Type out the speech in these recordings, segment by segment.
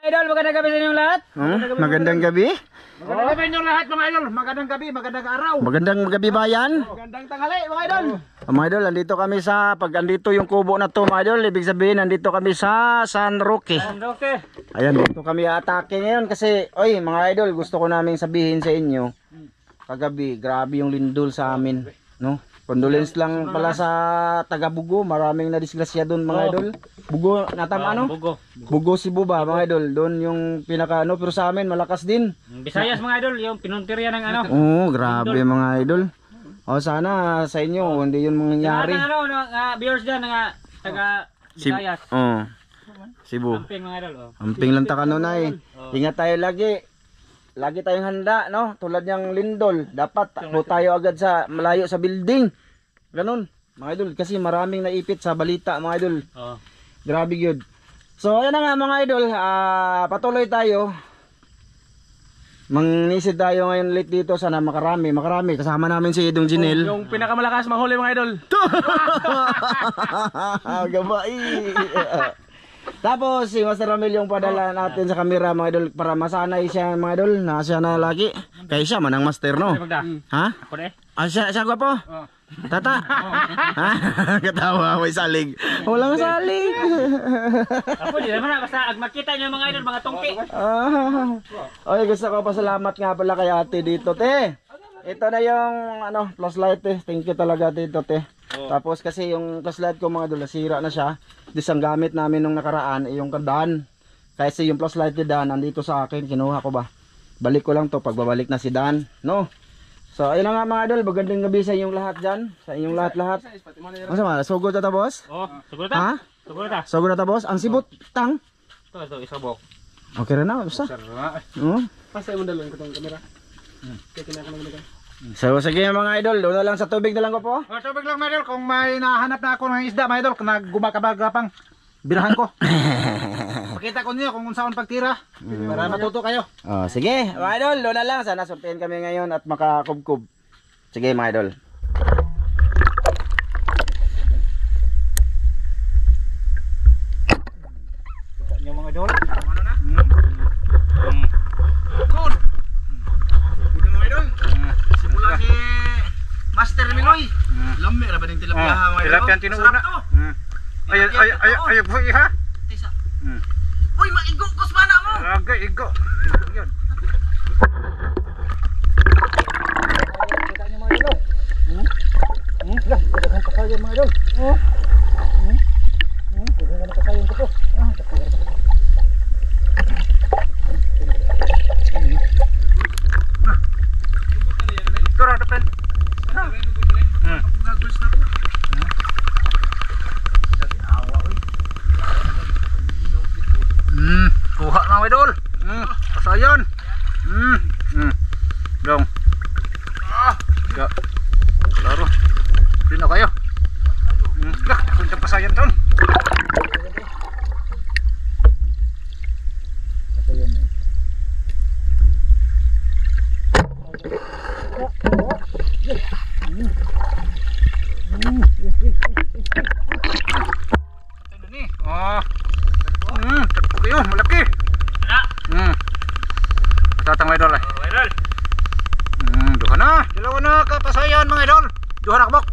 idol, magandang gabi sa inyong lahat. Magandang gabi. Magandang gabi inyong lahat mga idol. Magandang gabi, magandang araw. Magandang gabi bayan. Magandang tanghali mga idol. Mga idol, andito kami sa andito yung kubo na to mga idol. Ibig sabihin nandito kami sa San Roque. Okay. Ayan, dito kami atake ngayon kasi oy mga idol, gusto ko naming sabihin sa inyo. Kagabi, grabe yung lindol sa amin, no? Condolence lang pala sa taga Bugo, maraming nadisgrasya doon mga idol. Bugo, natam ano? Bugo Cebu ba mga idol? Doon yung pinaka ano, pero sa amin malakas din. Visayas mga idol, yung pinuntirya ng ano. Oo, grabe mga idol. O sana sa inyo hindi yun mangyayari. Ano, viewers dyan, taga Visayas. Oo. Cebu. Amping mga idol. Amping lang ta kanunay. Ingat tayo lagi. Lagi tayong handa, no? Tulad ng lindol, dapat takbo tayo agad sa malayo sa building. Ganun, mga idol, kasi maraming naipit sa balita, mga idol. Grabe yun. So, ayan na nga mga idol, patuloy tayo. Mangnisid tayo ngayon late dito, sana makarami. Kasama namin si Idong Jinel. Yung pinakamalakas mahuli mga idol. Gabay. Tapos si Master Ramil yung padala natin sa kamera mga idol para masanay siya mga idol na siya na lagi. Kaya siya man ang master no. Ha? Ako de. Siya gwapo? Tata? Ha? Katawa may salig. Walang salig. Ako di naman basta makita niyo mga idol mga tungki. Oy, gusto ko pasalamat nga pala kay ate dito te. Ito na yung ano, flashlight eh. Thank you talaga dito te. Tapos kasi yung flashlight ko mga idol nasira na siya. Disang gamit namin nung nakaraan yung Dan. Kasi yung flashlight ni Dan nandito sa akin, kinuha ko ba. Balik ko lang to pagbabalik na si Dan, no? So ayun na nga mga idol, magandang gabi sa inyong lahat diyan, sa inyong lahat. Masama, sugod na ta boss? Sugod na. Ha? Sugod na ta boss. Ang sibot tang. Ito isabok. Okay ra na, basta. Pasay mo dalon ko tong kamera. Kaya kinakailangan ko. So sige mga idol, doon na lang sa tubig na lang ko po. Tubig lang mga idol, kung may nahanap na ako ng isda mga idol, kung naggumakabagapang birahan ko. Pakita ko niyo kung saan pagtira para matuto kayo. Sige mga idol, doon na lang. Sana surtihan kami ngayon at makakubkub. Sige mga idol. Kita niyo mga idol. Ano na? Good. Good mga idol. Simula si Master Miloy. Lami ra ba ning tilapia mga idol? Tilapia tinuuna. Ay po iha. Uy, maigo kos mana mo. Agay igo. Yun. Kita niyo mga idol. Lah, dagan pa kayo mga idol. Dagan pa kayo ko. Tura depan. Kuha mga idol. Pasayan. Dong. Ya. Klaro. Dino kayo. Lah, punta pasayan ton. Pasayan. Kayo, malaki. Tatang idol eh. Idol. Duha na. Dalawa na kapasayan mga idol. Duha na kabok.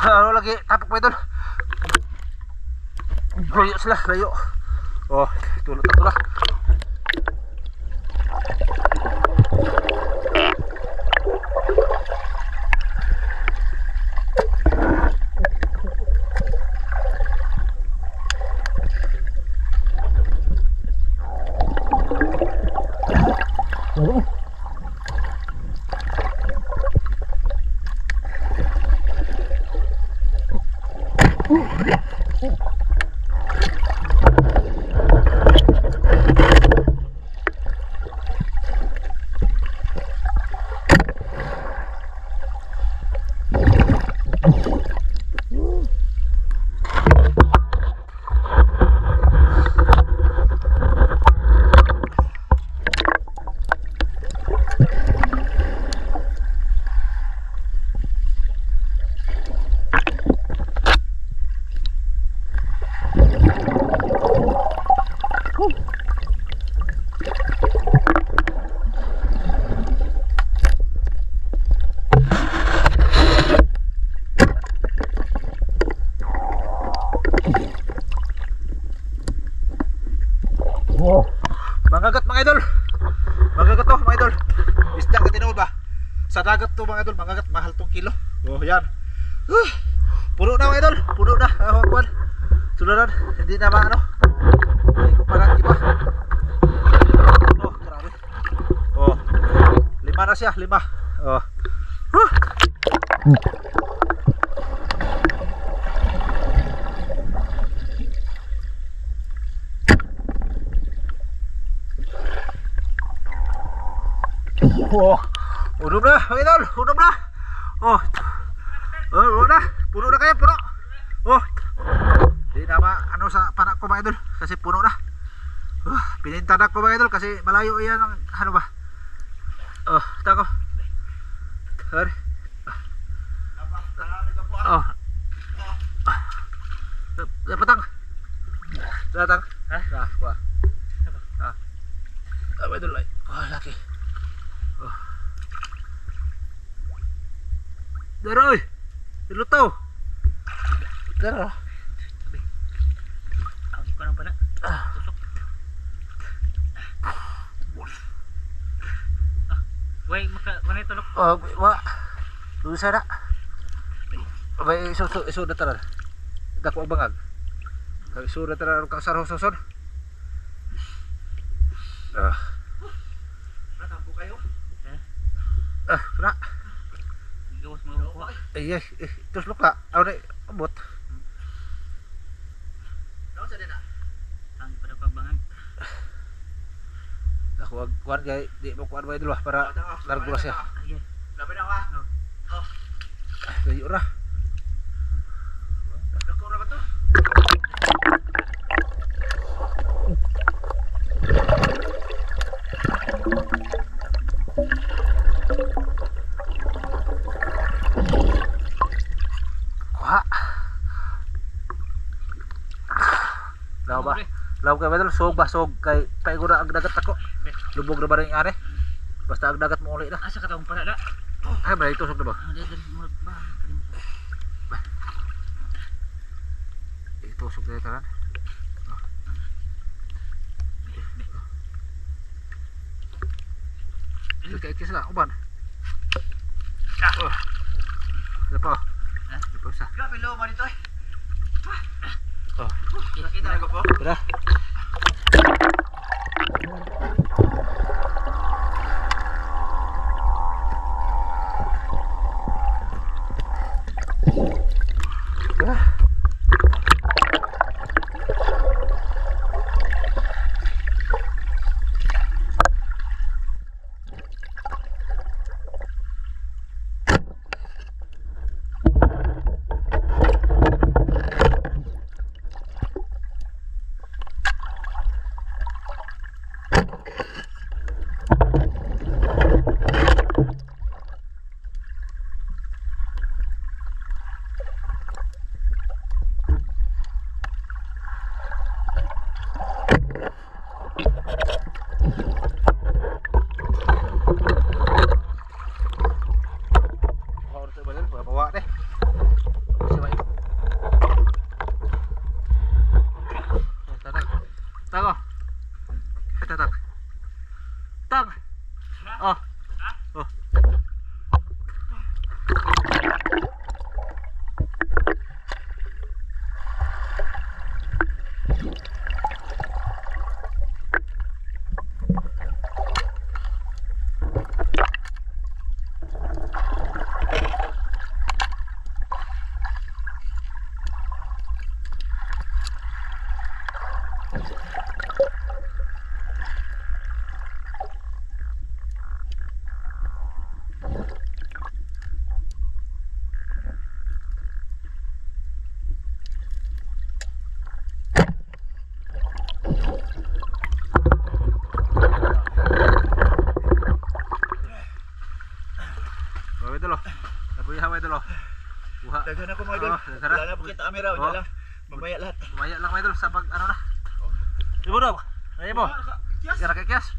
Ano lagi tapok pa idol. Layo sila, layo. Oh, tulot na pula. Mangagat mga idol. Mangagat to mga idol. Isda ka tinuod ba? Sa dagat to mga idol, mangagat mahal tong kilo. Oh, yan. Puno na mga idol, puno na. Kuan. Suluran, hindi na maano. Hindi ko parang iba. Oh, grabe. Oh. 5 na siya, 5. Oh. Oh, unom na, mga idol, unom na. Oh, unom na, puno na kaya, puno. Oh, di na ano sa panak ko mga idol, kasi puno na. Pininta na ko mga idol, kasi malayo yan ang, ano ba. Oh, tako. Sorry. Oh. Patang. Datang. Hah? Nah, kuha. Ah. Mga idol ay. Oh, laki. Oh. Daroy, dilutaw. Daro. Sabi. Ang ko nang pala. Tusok. Wait, mana tulok? Oh, wa. Lusa na. Wait, iso na tanan. Dako ang bangag. Kag iso na tanan kang sarhososon. Na. Gawas mo ko. Yes, terus luka. Ano abot? Daw sa dina. Ang pada pagbangan. Ako kuan gay, di mo kuan bay dulu para largo ra siya. Labi na wa. Oh. Layo ra. Dako ra ba to? Law kay bedel sog basog kay paigura ag dagat ako. Lubog ra ba ring are? Basta ag dagat mo uli na. Asa ka taong pala da? Ay ba ito sog na ba? Ito sog na tanan. Ito kay kisla uban. Lepo. Lepo sa. Grabe lo mo dito eh. Oh, nakita na ko po. Tara. Daghan ako mga idol. Wala na po kita camera, wala lang. Mamaya lahat. Mamaya lang mga idol sa pag ano na. Ibo daw. Ay mo. Kira kakyas.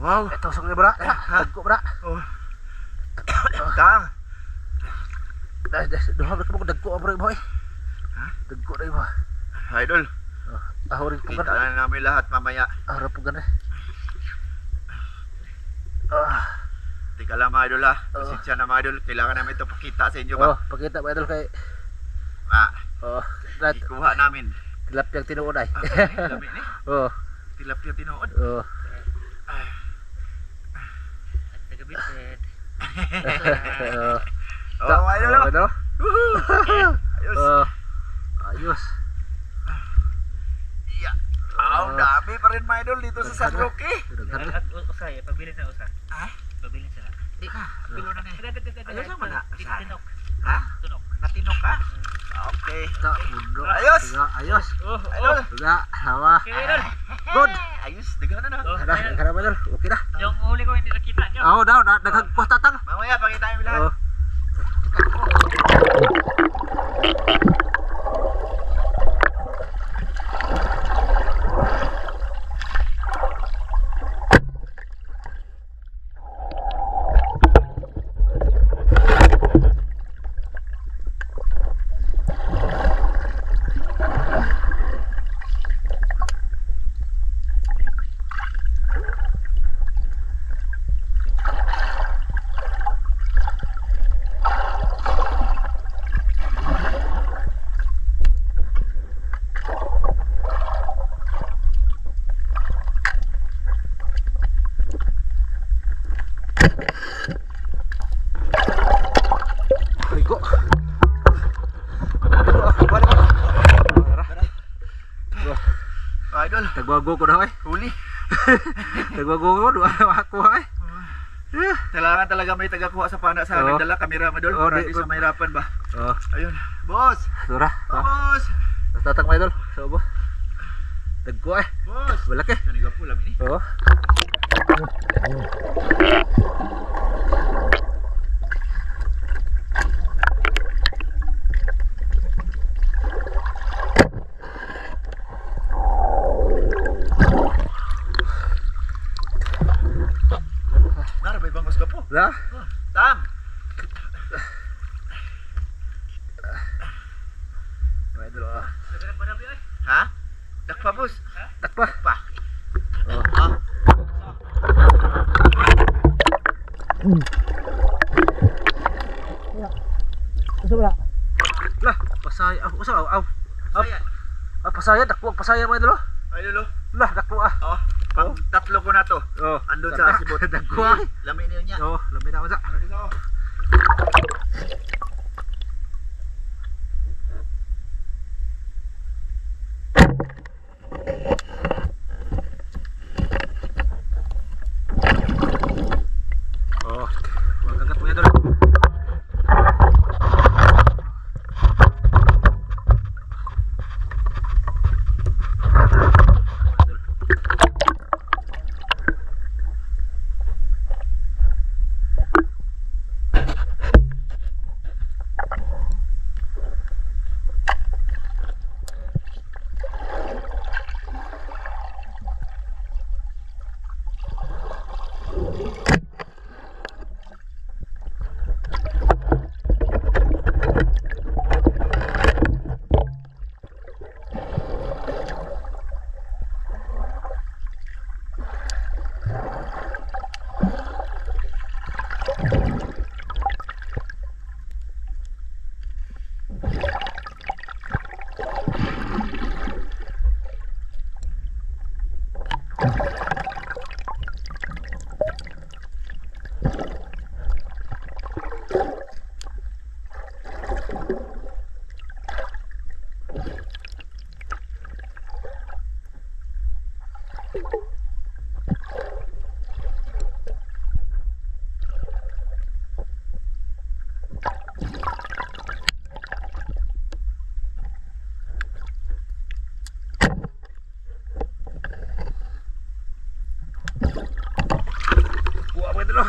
Wow, ito sok ni bra. Dagko bra. Oh. Kang. Duha bra ko dagko bro boy. Ha? Dagko dai ba. Idol. Ahorin ko Kita kan. na namin lahat mamaya. Harap po gan. Tika lang mga idol ha. Pasensya na mga idol. Kailangan namin ito pakita sa inyo ba? Pakita ba idol kay ikuha namin. tilapia tinuod ay. Lami ni. Tilapia tinuod. Tagabitin. Idol. Ayos. Ayos. Yeah. Ang dami pa rin mga idol dito sa San Roque. Usay, pabili na usa. Ha? Pabili sila. Pilo na ni. Ayos naman na. Tinok. Ha? Tunok. Natinok ka? Okay. Ayos. Ayos. Idol. Hawa. Idol. Good. Ayos. Dagan na na. Kada ba idol? Okay na. Yung huli ko hindi nakita nyo. Daw, daghang tatang. Mamaya pakita yung lahat. Idol, Tagbago ko na ay. huli. Tagbago ko duha ako ay. Kailangan talaga may tagakuha sa pana sa nagdala kamera mo idol. Para di sa mahirapan ba. Ayun. Boss. Dura. Boss. Tatang may idol. So ba? Dagko eh. Boss. Malaki. Kaniga po labi ni. Oo. Nara bay bangos ka po. Na? Tang. Mga idol. Dagan pa na biyo. Ha? Dakpa boss. Takpa. Pa. Oh. Ha? Lah, pasaya. Usa aw. Saya. Pasaya dakpo, pasaya mga idol. Ay lolo. Lah, dakpo ah. Oh, pang tatlo ko na to. Oh. Andun sa sibot. Dagko ah. Lami niyo niya. Oh, lamay na ako sa. Ano dito? Oh, mga kagat mga idol. Buat apa dulu?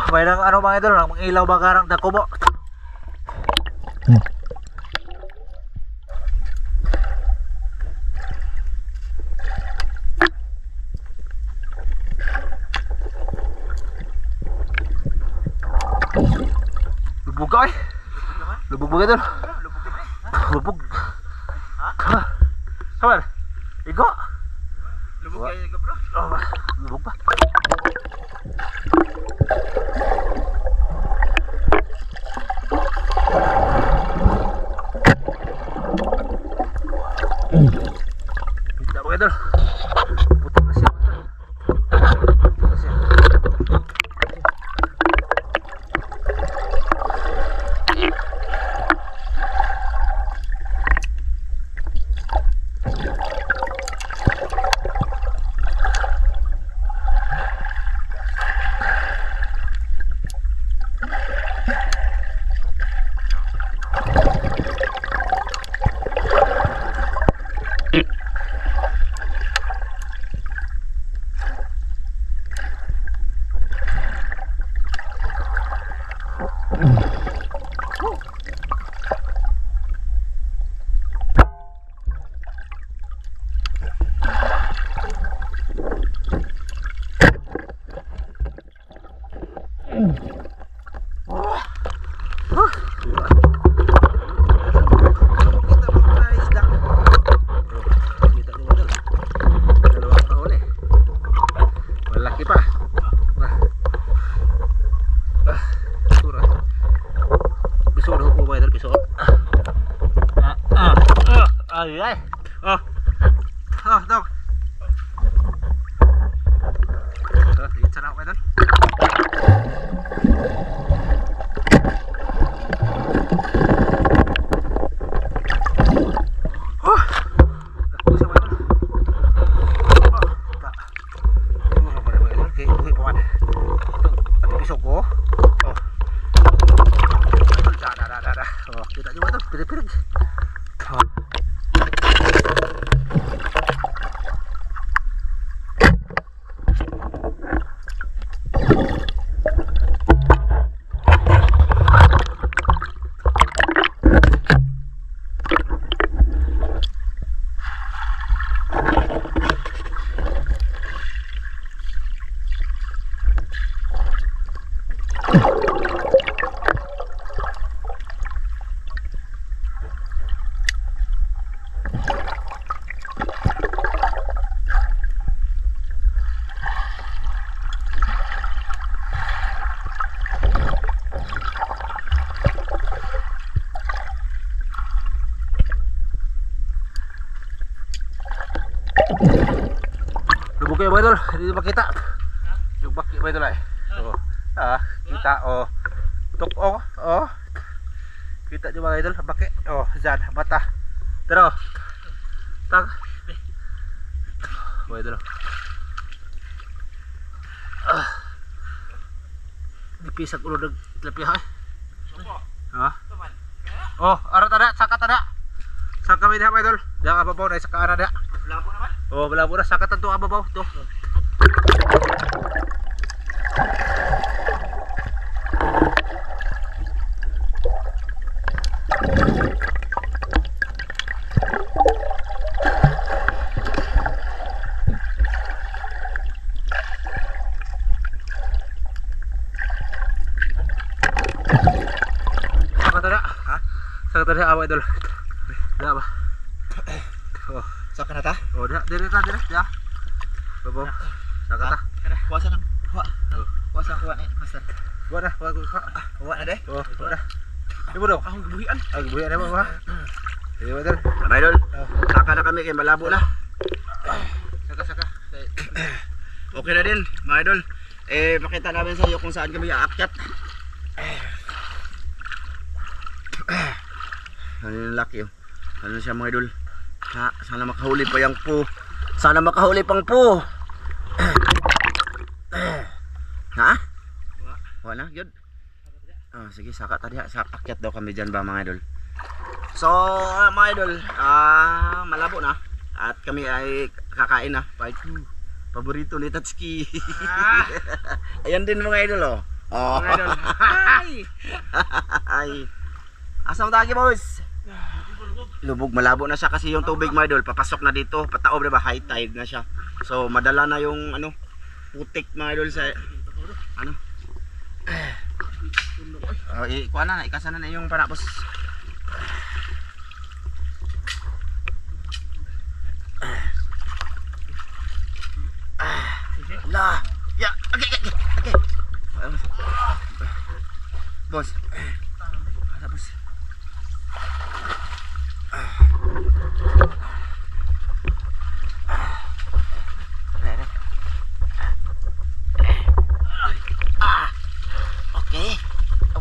May nang ano mga idol, nang ilaw ba karang dako mo? Lubog ka eh. Lubog ba idol? Lubog. Ha? Sabar. Igo. Lubog kayo ka bro. Oh, lubog pa. Tidak mga idol. Putok na siya. Putok na siya. Ay, ay. Oh. Oh, dog. Higit sana ako mga idol. Oh. Takbo siya mga idol. Oh, tak. Oh, apa mga idol? Okay, buhay pa man. Ito, ang pisog ko. Oh. Dah. Oh, kita nyo mga idol, pirig-pirig. Oh. Lubog kayo mga idol, hindi makita. Yung baki mga idol ay. Oh. Kita oh. Tuk oh. Kita nyo mga idol, baki. Oh, dyan, mata. Pero, tag. Mga idol. Dipisag ulo ng tilapia ay. Ha? Oh, arat ada, sakat ada. Saka kami diha mga idol. Diha ka babaw na isa ka ana diha. Labo naman. Oh, malabo na sakatan to ababaw to. Sakatan na, ha? Sakatan na away idol. Diha ba? Oh. Saka na ta. Oh, dire. Babaw. Saka ta. Kuwasa nang. Kuwasa kuha ni master. Buat dah, buat ka. Kuha na deh. Oh, buat dah. Ibu dong. Ang buhian. Ang buhay na mo ha. Iya betul. Mga idol, saka na kami kay malabo na. Saka. Okay na din, mga idol. Makita namin sa iyo kung saan kami aakyat. Ano yung laki oh. Ano siya mga idol? Ha, sana makahuli pa yung po. Sana makahuli pang po. Ha? Wala, good. Sige, saka tadi, akyat daw kami dyan ba mga idol. So, mga idol, malabo na. At kami ay kakain na. Paborito ni Tatsuki. Ayan din mga idol oh. Oh. Mga idol. Ay. Asam tagi boys. Lubog, malabo na siya kasi yung tubig mga idol papasok na dito, pataob na ba, high tide na siya. So madala na yung ano, putik mga idol sa ano. Ikuha na, ikasa na yung panapos. La, ya, okay. Bos. Tapos.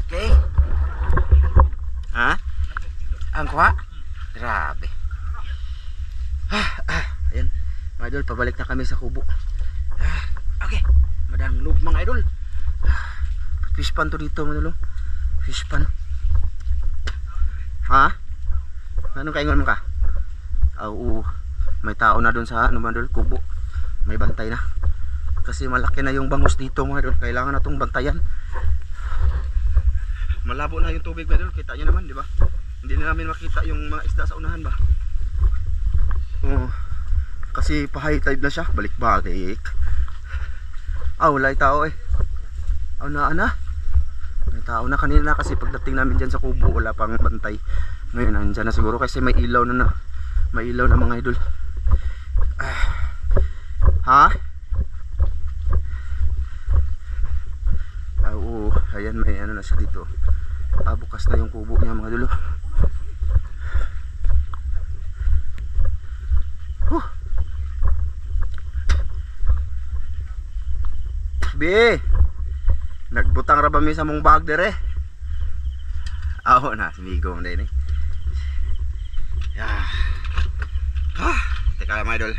Okay. Ha? Ang kuha? Grabe. Ayan. Mga idol, pabalik na kami sa kubo. Okay. Madanglog mga idol. Fish pan to dito mga idol. Fish pan. Ha? Anong kaingon mo ka? Oo. May tao na dun sa ano mga idol, kubo. May bantay na. Kasi malaki na yung bangus dito mga idol. Kailangan na itong bantayan. Malabo na yung tubig mga idol. Kita nyo naman, di ba? Hindi na namin makita yung mga isda sa unahan ba? Oo. Kasi pa high tide na siya. Balik-balik. Wala yung tao eh. Na. May tao na kanina kasi pagdating namin dyan sa kubo wala pang bantay. Ngayon nandyan na siguro kasi may ilaw na may ilaw na mga idol. Ha? Oo, ayan may ano na siya dito. Bukas na yung kubo niya mga idol. Bi. Nagbutang ra ba mi sa mong bag dire? Aho na, simigo mo din eh. Teka mga idol.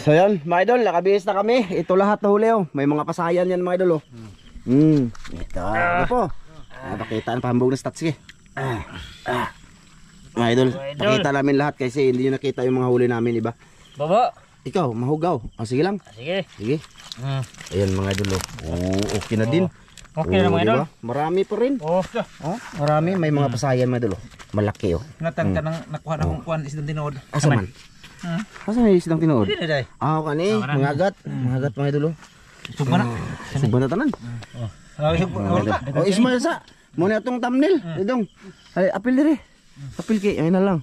So yan, mga idol, nakabihis na kami. Ito lahat na huli oh. May mga pasayan yan mga idol oh. Ito. Ano po? Pakita ang pahambog na stats eh. Mga idol, pakita namin lahat kasi hindi nyo nakita yung mga huli namin, iba? Baba. Ikaw, mahugaw. Sige lang. Sige. Sige. Ayan mga idol oh. Okay na din. Okay na mga idol. Diba? Marami pa rin. Oh. Marami, may mga pasayan mga idol oh. Malaki oh. Natan ka nang nakuha na kong kuan isdang tinod. Asa man? Asa may isdang tinood? Dili day. Kani, mangagat mga idol oh. Sugba na. Sugba na tanan. Ismail sa. Muna itong thumbnail. Idong. Ay, apil dire. Apil kay, ayun na lang.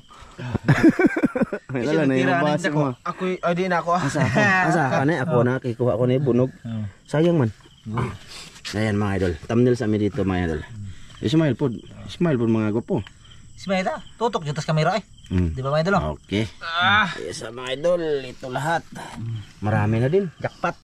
Ayun na lang, na yung mabasa mo. Ako ay di na ako. Asa, kani, ako na, kikuha ko na yung bunog. Sayang man. Ayan mga idol, thumbnail sa amin dito mga idol. Ismail po mga gwapo. Ismaita, tutok jutas kamera eh. Di ba mga idol? Okay. Sa mga idol, ito lahat. Marami na din, jackpot.